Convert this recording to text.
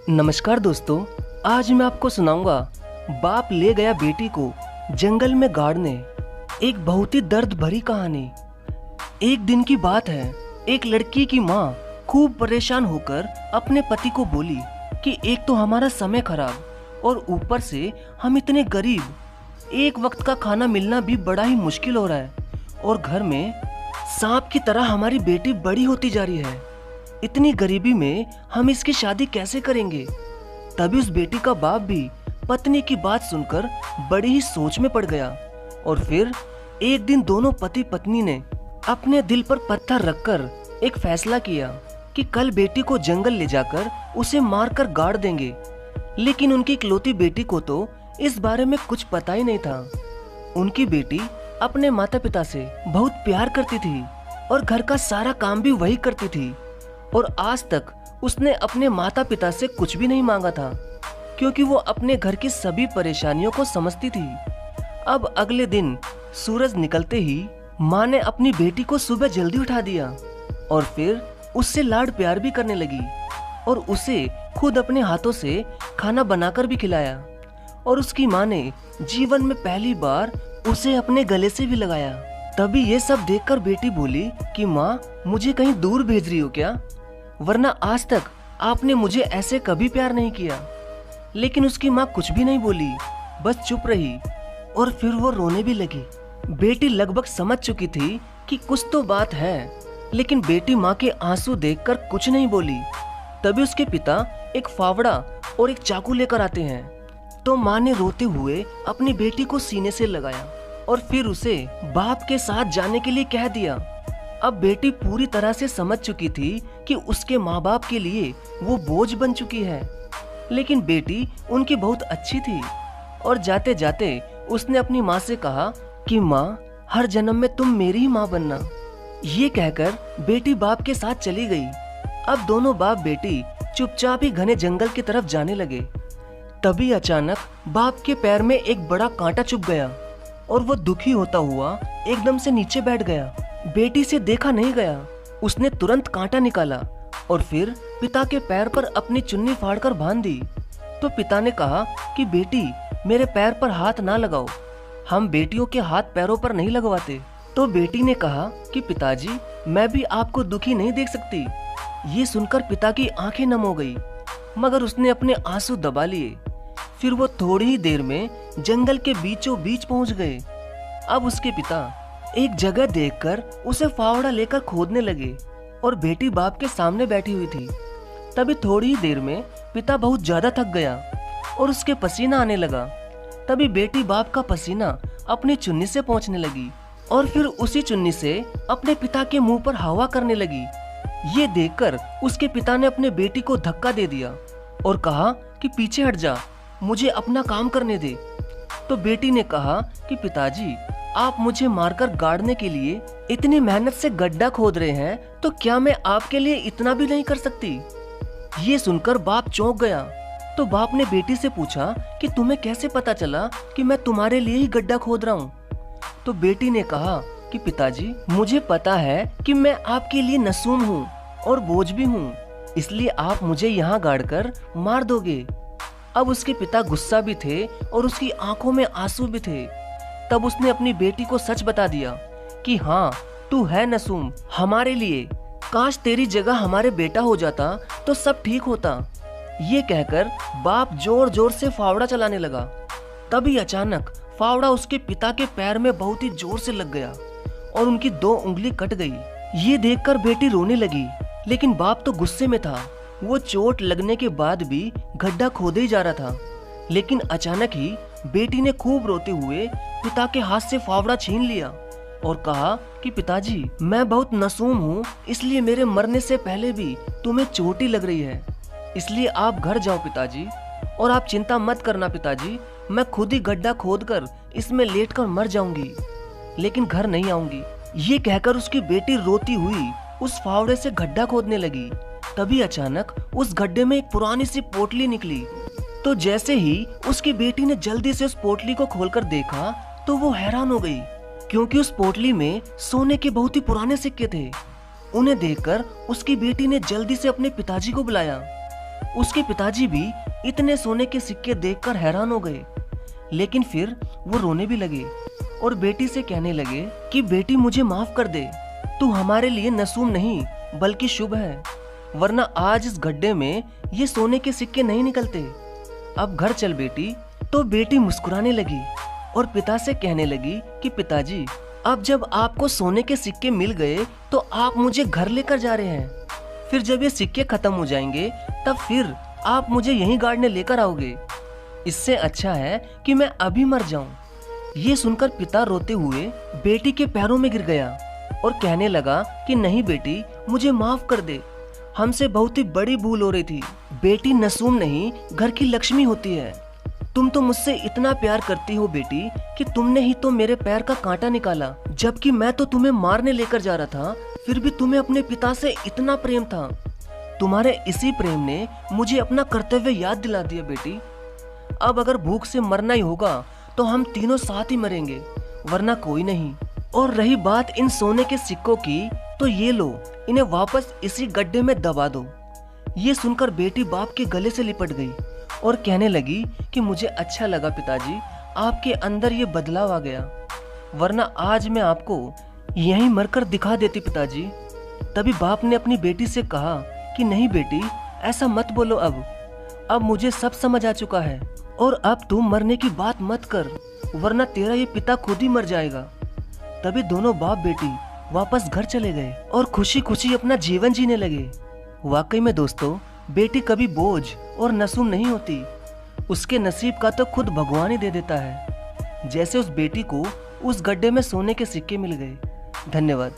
नमस्कार दोस्तों, आज मैं आपको सुनाऊंगा बाप ले गया बेटी को जंगल में गाड़ने। एक बहुत ही दर्द भरी कहानी। एक दिन की बात है, एक लड़की की माँ खूब परेशान होकर अपने पति को बोली कि एक तो हमारा समय खराब और ऊपर से हम इतने गरीब, एक वक्त का खाना मिलना भी बड़ा ही मुश्किल हो रहा है और घर में सांप की तरह हमारी बेटी बड़ी होती जा रही है। इतनी गरीबी में हम इसकी शादी कैसे करेंगे। तभी उस बेटी का बाप भी पत्नी की बात सुनकर बड़ी ही सोच में पड़ गया और फिर एक दिन दोनों पति पत्नी ने अपने दिल पर पत्थर रखकर एक फैसला किया कि कल बेटी को जंगल ले जाकर उसे मारकर गाड़ देंगे। लेकिन उनकी इकलौती बेटी को तो इस बारे में कुछ पता ही नहीं था। उनकी बेटी अपने माता पिता से बहुत प्यार करती थी और घर का सारा काम भी वही करती थी और आज तक उसने अपने माता पिता से कुछ भी नहीं मांगा था, क्योंकि वो अपने घर की सभी परेशानियों को समझती थी। अब अगले दिन सूरज निकलते ही माँ ने अपनी बेटी को सुबह जल्दी उठा दिया और फिर उससे लाड प्यार भी करने लगी और उसे खुद अपने हाथों से खाना बनाकर भी खिलाया। और उसकी माँ ने जीवन में पहली बार उसे अपने गले से भी लगाया। तभी ये सब देखकर बेटी बोली कि माँ, मुझे कहीं दूर भेज रही हो क्या? वरना आज तक आपने मुझे ऐसे कभी प्यार नहीं किया। लेकिन उसकी माँ कुछ भी नहीं बोली, बस चुप रही और फिर वो रोने भी लगी। बेटी लगभग समझ चुकी थी कि कुछ तो बात है, लेकिन बेटी माँ के आंसू देखकर कुछ नहीं बोली। तभी उसके पिता एक फावड़ा और एक चाकू लेकर आते हैं, तो माँ ने रोते हुए अपनी बेटी को सीने से लगाया और फिर उसे बाप के साथ जाने के लिए कह दिया। अब बेटी पूरी तरह से समझ चुकी थी कि उसके माँ बाप के लिए वो बोझ बन चुकी है। लेकिन बेटी उनकी बहुत अच्छी थी और जाते जाते उसने अपनी माँ से कहा कि माँ, हर जन्म में तुम मेरी ही माँ बनना। ये कहकर बेटी बाप के साथ चली गई। अब दोनों बाप बेटी चुपचाप ही घने जंगल की तरफ जाने लगे। तभी अचानक बाप के पैर में एक बड़ा कांटा चुभ गया और वो दुखी होता हुआ एकदम से नीचे बैठ गया। बेटी से देखा नहीं गया, उसने तुरंत कांटा निकाला और फिर पिता के पैर पर अपनी चुन्नी फाड़कर बांध दी। तो पिता ने कहा कि बेटी, मेरे पैर पर हाथ ना लगाओ, हम बेटियों के हाथ पैरों पर नहीं लगवाते। तो बेटी ने कहा कि पिताजी, मैं भी आपको दुखी नहीं देख सकती। ये सुनकर पिता की आंखें नम हो गई, मगर उसने अपने आंसू दबा लिए। फिर वो थोड़ी ही देर में जंगल के बीचों बीच पहुंच गए। अब उसके पिता एक जगह देखकर उसे फावड़ा लेकर खोदने लगे और बेटी बाप के सामने बैठी हुई थी। तभी थोड़ी ही देर में पिता बहुत ज्यादा थक गया और उसके पसीना आने लगा। तभी बेटी बाप का पसीना अपनी चुन्नी से पोंछने लगी और फिर उसी चुन्नी से अपने पिता के मुंह पर हवा करने लगी। ये देखकर उसके पिता ने अपने बेटी को धक्का दे दिया और कहा कि पीछे हट जा, मुझे अपना काम करने दे। तो बेटी ने कहा कि पिताजी, आप मुझे मारकर गाड़ने के लिए इतनी मेहनत से गड्ढा खोद रहे हैं, तो क्या मैं आपके लिए इतना भी नहीं कर सकती? ये सुनकर बाप चौंक गया। तो बाप ने बेटी से पूछा कि तुम्हें कैसे पता चला कि मैं तुम्हारे लिए ही गड्ढा खोद रहा हूँ? तो बेटी ने कहा कि पिताजी, मुझे पता है कि मैं आपके लिए नसूम हूँ और बोझ भी हूँ, इसलिए आप मुझे यहाँ गाड़कर मार दोगे। अब उसके पिता गुस्सा भी थे और उसकी आंखों में आंसू भी थे। तब उसने अपनी बेटी को सच बता दिया कि हाँ, तू है नसूम हमारे लिए, काश तेरी जगह हमारे बेटा हो जाता तो सब ठीक होता। ये कहकर बाप जोर जोर से फावड़ा चलाने लगा। तभी अचानक फावड़ा उसके पिता के पैर में बहुत ही जोर से लग गया और उनकी 2 उंगली कट गई। ये देखकर बेटी रोने लगी, लेकिन बाप तो गुस्से में था। वो चोट लगने के बाद भी गड्ढा खोदे ही जा रहा था। लेकिन अचानक ही बेटी ने खूब रोते हुए पिता के हाथ से फावड़ा छीन लिया और कहा कि पिताजी, मैं बहुत नसूम हूँ, इसलिए मेरे मरने से पहले भी तुम्हें चोट ही लग रही है, इसलिए आप घर जाओ पिताजी, और आप चिंता मत करना पिताजी, मैं खुद ही गड्ढा खोदकर इसमें लेटकर मर जाऊंगी, लेकिन घर नहीं आऊंगी। ये कहकर उसकी बेटी रोती हुई उस फावड़े से गड्ढा खोदने लगी। तभी अचानक उस गड्ढे में एक पुरानी सी पोटली निकली। तो जैसे ही उसकी बेटी ने जल्दी से उस पोटली को खोलकर देखा तो वो हैरान हो गई, क्योंकि उस पोटली में सोने के बहुत ही पुराने सिक्के थे। उन्हें देखकर उसकी बेटी ने जल्दी से अपने पिताजी को बुलाया। उसके पिताजी भी इतने सोने के सिक्के देखकर हैरान हो गए, लेकिन फिर वो रोने भी लगे और बेटी से कहने लगे कि बेटी मुझे माफ कर दे, तू हमारे लिए नसूम नहीं बल्कि शुभ है, वरना आज इस गड्ढे में ये सोने के सिक्के नहीं निकलते। अब घर चल बेटी। तो बेटी मुस्कुराने लगी और पिता से कहने लगी कि पिताजी, अब जब आपको सोने के सिक्के मिल गए तो आप मुझे घर लेकर जा रहे हैं, फिर जब ये सिक्के खत्म हो जाएंगे तब फिर आप मुझे यहीं गाड़ने लेकर आओगे। इससे अच्छा है कि मैं अभी मर जाऊं। ये सुनकर पिता रोते हुए बेटी के पैरों में गिर गया और कहने लगा कि नहीं बेटी, मुझे माफ कर दे, हमसे बहुत ही बड़ी भूल हो रही थी। बेटी नसूम नहीं, घर की लक्ष्मी होती है। तुम तो मुझसे इतना प्यार करती हो बेटी कि तुमने ही तो मेरे पैर का कांटा निकाला, जबकि मैं तो तुम्हें मारने लेकर जा रहा था, फिर भी तुम्हें अपने पिता से इतना प्रेम था। तुम्हारे इसी प्रेम ने मुझे अपना कर्तव्य याद दिला दिया बेटी। अब अगर भूख से मरना ही होगा तो हम तीनों साथ ही मरेंगे, वरना कोई नहीं। और रही बात इन सोने के सिक्कों की, तो ये लो, इन्हें वापस इसी गड्ढे में दबा दो। ये सुनकर बेटी बाप के गले से लिपट गई और कहने लगी कि मुझे अच्छा लगा पिताजी, आपके अंदर ये बदलाव आ गया, वरना आज मैं आपको यहीं मरकर दिखा देती पिताजी। तभी बाप ने अपनी बेटी से कहा कि नहीं बेटी, ऐसा मत बोलो, अब मुझे सब समझ आ चुका है और अब तू मरने की बात मत कर, वरना तेरा ये पिता खुद ही मर जाएगा। तभी दोनों बाप बेटी वापस घर चले गए और खुशी खुशी अपना जीवन जीने लगे। वाकई में दोस्तों, बेटी कभी बोझ और नसूम नहीं होती, उसके नसीब का तो खुद भगवान ही दे देता है। जैसे उस बेटी को उस गड्ढे में सोने के सिक्के मिल गए। धन्यवाद।